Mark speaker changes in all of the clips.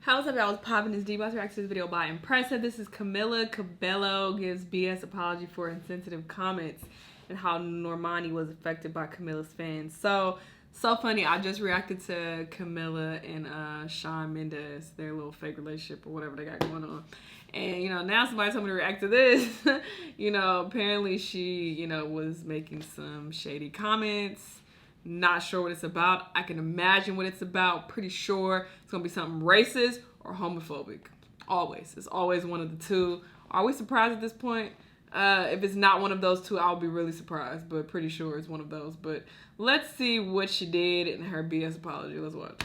Speaker 1: How's up, y'all? It's popping this D-Boss reacts to this video by Impressive. This is Camila Cabello gives BS apology for insensitive comments and how Normani was affected by Camila's fans. So funny. I just reacted to Camila and Shawn Mendes, their little fake relationship or whatever they got going on. And, now somebody told me to react to this. Apparently she, was making some shady comments. Not sure what it's about. I can imagine what it's about. Pretty sure it's going to be something racist or homophobic. Always. It's always one of the two. Are we surprised at this point? If it's not one of those two, I'll be really surprised. But pretty sure it's one of those. But let's see what she did in her BS apology. Let's watch.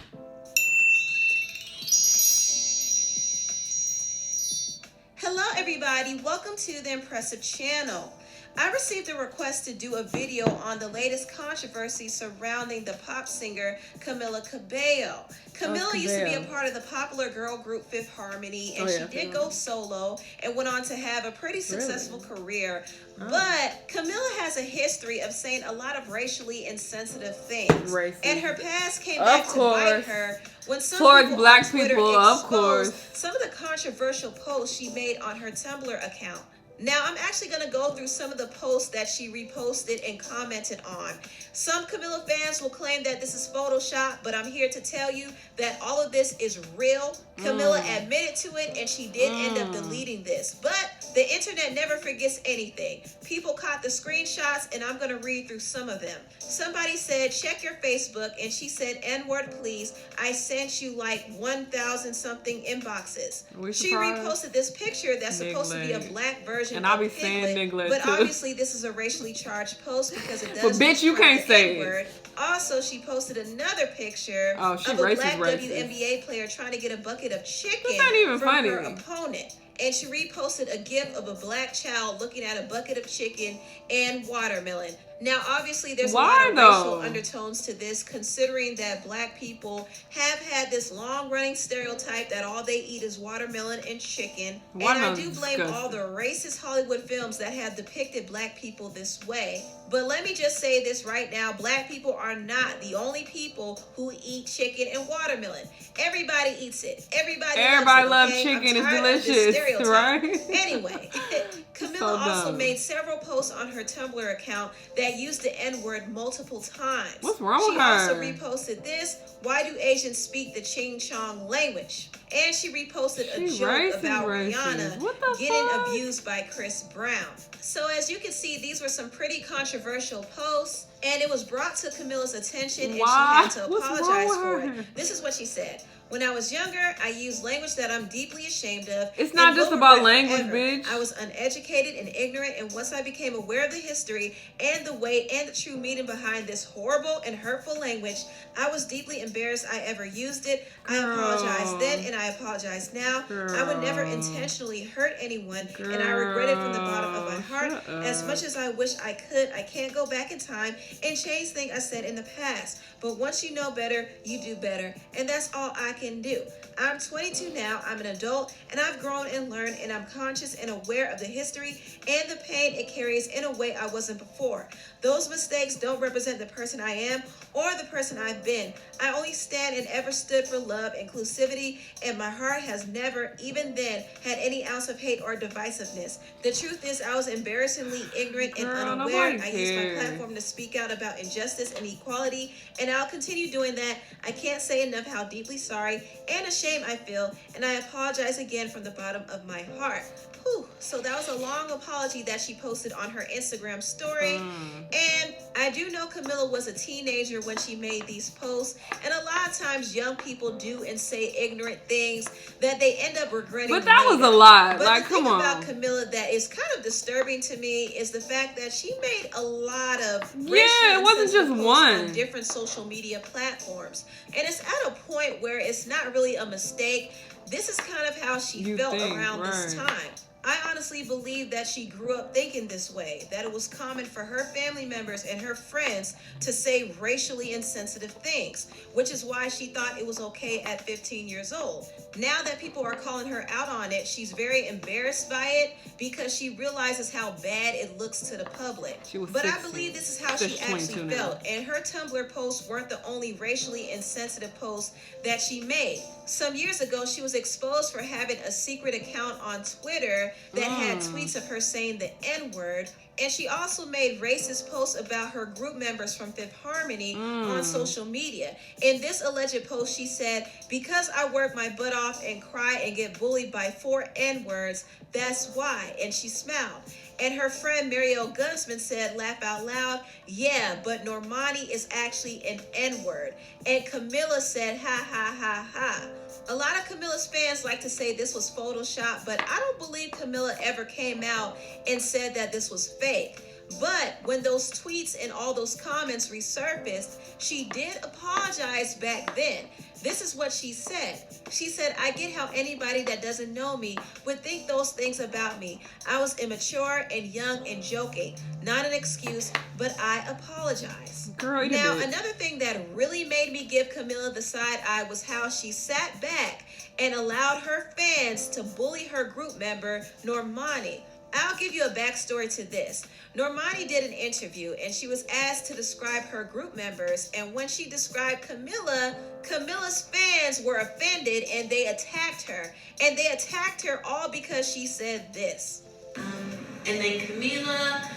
Speaker 2: Hello everybody, welcome to the Impressive channel. I received a request to do a video on the latest controversy surrounding the pop singer Camila Cabello. Camila used to be a part of the popular girl group Fifth Harmony, and she did go solo and went on to have a pretty successful career. But Camila has a history of saying a lot of racially insensitive things. And her past came back to bite her when some people
Speaker 1: black
Speaker 2: on Twitter
Speaker 1: people,
Speaker 2: exposed some of the controversial posts she made on her Tumblr account. Now, I'm actually going to go through some of the posts that she reposted and commented on. Some Camila fans will claim that this is Photoshop, but I'm here to tell you that all of this is real. Camila admitted to it, and she did end up deleting this. But the internet never forgets anything. People caught the screenshots, and I'm going to read through some of them. Somebody said, check your Facebook, and she said, N-word please. I sent you like 1,000 something inboxes. She reposted this picture that's supposed to be a black version.
Speaker 1: And I'll be saying niglet
Speaker 2: but
Speaker 1: too.
Speaker 2: Obviously this is a racially charged post because it does.
Speaker 1: But bitch, you can't say
Speaker 2: it. Also, she posted another picture of a black WNBA player trying to get a bucket of chicken from her opponent. And she reposted a gif of a black child looking at a bucket of chicken and watermelon. Now, obviously, there's a lot of racial undertones to this, considering that black people have had this long-running stereotype that all they eat is watermelon and chicken. And I do blame all the racist Hollywood films that have depicted black people this way. But let me just say this right now. Black people are not the only people who eat chicken and watermelon. Everybody eats it. Everybody loves chicken. It's delicious, right? Anyway, Camila also made several posts on her Tumblr account that used the N-word multiple times.
Speaker 1: What's wrong with her?
Speaker 2: She also reposted this, why do Asians speak the Ching Chong language? And she reposted a joke about Rihanna getting abused by Chris Brown. So as you can see, these were some pretty controversial posts, and it was brought to Camila's attention, and she had to apologize for it. This is what she said. When I was younger, I used language that I'm deeply ashamed of.
Speaker 1: It's not just about language, bitch.
Speaker 2: I was uneducated and ignorant, and once I became aware of the history and the way and the true meaning behind this horrible and hurtful language, I was deeply embarrassed I ever used it. I apologize then, and I apologize now. I would never intentionally hurt anyone, and I regret it from the bottom of my heart. As much as I wish I could, I can't go back in time and change things I said in the past. But once you know better, you do better, and that's all I can do. I'm 22 now, I'm an adult, and I've grown and learned, and I'm conscious and aware of the history and the pain it carries in a way I wasn't before. Those mistakes don't represent the person I am or the person I've been. I only stand and ever stood for love, inclusivity, and my heart has never, even then, had any ounce of hate or divisiveness. The truth is, I was embarrassingly ignorant and unaware. I used my platform to speak out about injustice and equality, and I'll continue doing that. I can't say enough how deeply sorry and ashamed I feel, and I apologize again from the bottom of my heart. Whew. So that was a long apology that she posted on her Instagram story. And I do know Camila was a teenager when she made these posts, and a lot of times young people do and say ignorant things that they end up regretting.
Speaker 1: But that was a lot.
Speaker 2: But
Speaker 1: like,
Speaker 2: the thing about Camila that is kind of disturbing to me is the fact that she made a lot of
Speaker 1: it wasn't just one
Speaker 2: on different social media platforms, and it's at a point where it's not really a mistake. This is kind of how she felt around this time. I honestly believe that she grew up thinking this way, that it was common for her family members and her friends to say racially insensitive things, which is why she thought it was okay at 15 years old. Now that people are calling her out on it, she's very embarrassed by it because she realizes how bad it looks to the public. But
Speaker 1: 16.
Speaker 2: I believe this is how she actually felt, and her Tumblr posts weren't the only racially insensitive posts that she made. Some years ago, she was exposed for having a secret account on Twitter that had tweets of her saying the N-word, and she also made racist posts about her group members from Fifth Harmony on social media. In this alleged post, she said, "Because I work my butt off and cry and get bullied by 4 N-words, that's why," and she smiled. And her friend Marielle Gunsman said, laugh out loud, "Yeah, but Normani is actually an N-word." And Camila said, "Ha ha ha ha." A lot of Camila's fans like to say this was Photoshop, but I don't believe Camila ever came out and said that this was fake. But when those tweets and all those comments resurfaced, she did apologize back then. This is what she said. She said, "I get how anybody that doesn't know me would think those things about me. I was immature and young and joking. Not an excuse, but I apologize."
Speaker 1: Girl,
Speaker 2: now, another thing that really made me give Camila the side eye was how she sat back and allowed her fans to bully her group member, Normani. I'll give you a backstory to this. Normani did an interview and she was asked to describe her group members, and when she described Camila, Camila's fans were offended and they attacked her. And they attacked her all because she said this.
Speaker 3: And then Camila,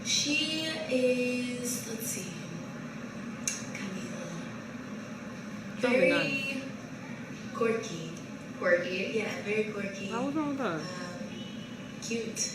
Speaker 3: she is, let's see, Camila, very quirky. Quirky? Yeah, very quirky.
Speaker 1: How was wrong with that?
Speaker 3: Cute.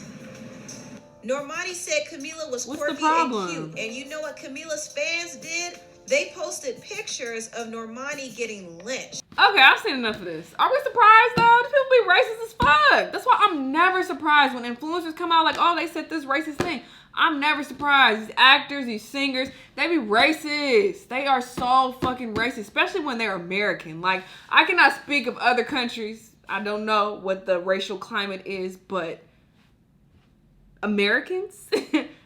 Speaker 2: Normani said Camila was
Speaker 1: What's
Speaker 2: quirky
Speaker 1: the problem?
Speaker 2: and cute. And you know what Camila's fans did? They posted pictures of Normani getting lynched.
Speaker 1: Okay, I've seen enough of this. Are we surprised though? These people be racist as fuck. That's why I'm never surprised when influencers come out like, oh, they said this racist thing. I'm never surprised. These actors, these singers, they be racist. They are so fucking racist, especially when they're American. Like, I cannot speak of other countries. I don't know what the racial climate is, but Americans,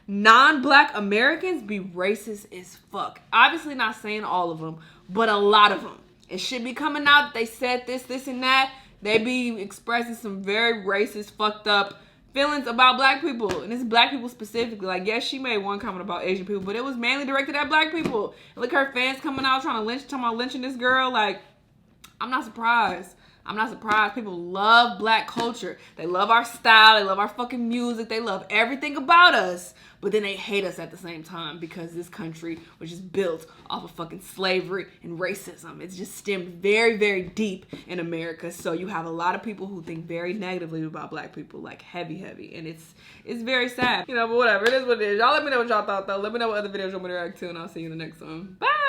Speaker 1: non-black Americans be racist as fuck. Obviously not saying all of them, but a lot of them. It should be coming out. They said this, and that. They be expressing some very racist, fucked up feelings about black people. And it's black people specifically. Like, yes, she made one comment about Asian people, but it was mainly directed at black people. And look, her fans coming out talking about lynching this girl. Like, I'm not surprised. I'm not surprised. People love black culture. They love our style. They love our fucking music. They love everything about us. But then they hate us at the same time because this country was just built off of fucking slavery and racism. It's just stemmed very, very deep in America. So you have a lot of people who think very negatively about black people, like heavy. And it's very sad. You know, but whatever. It is what it is. Y'all let me know what y'all thought, though. Let me know what other videos you want me to react to, and I'll see you in the next one. Bye!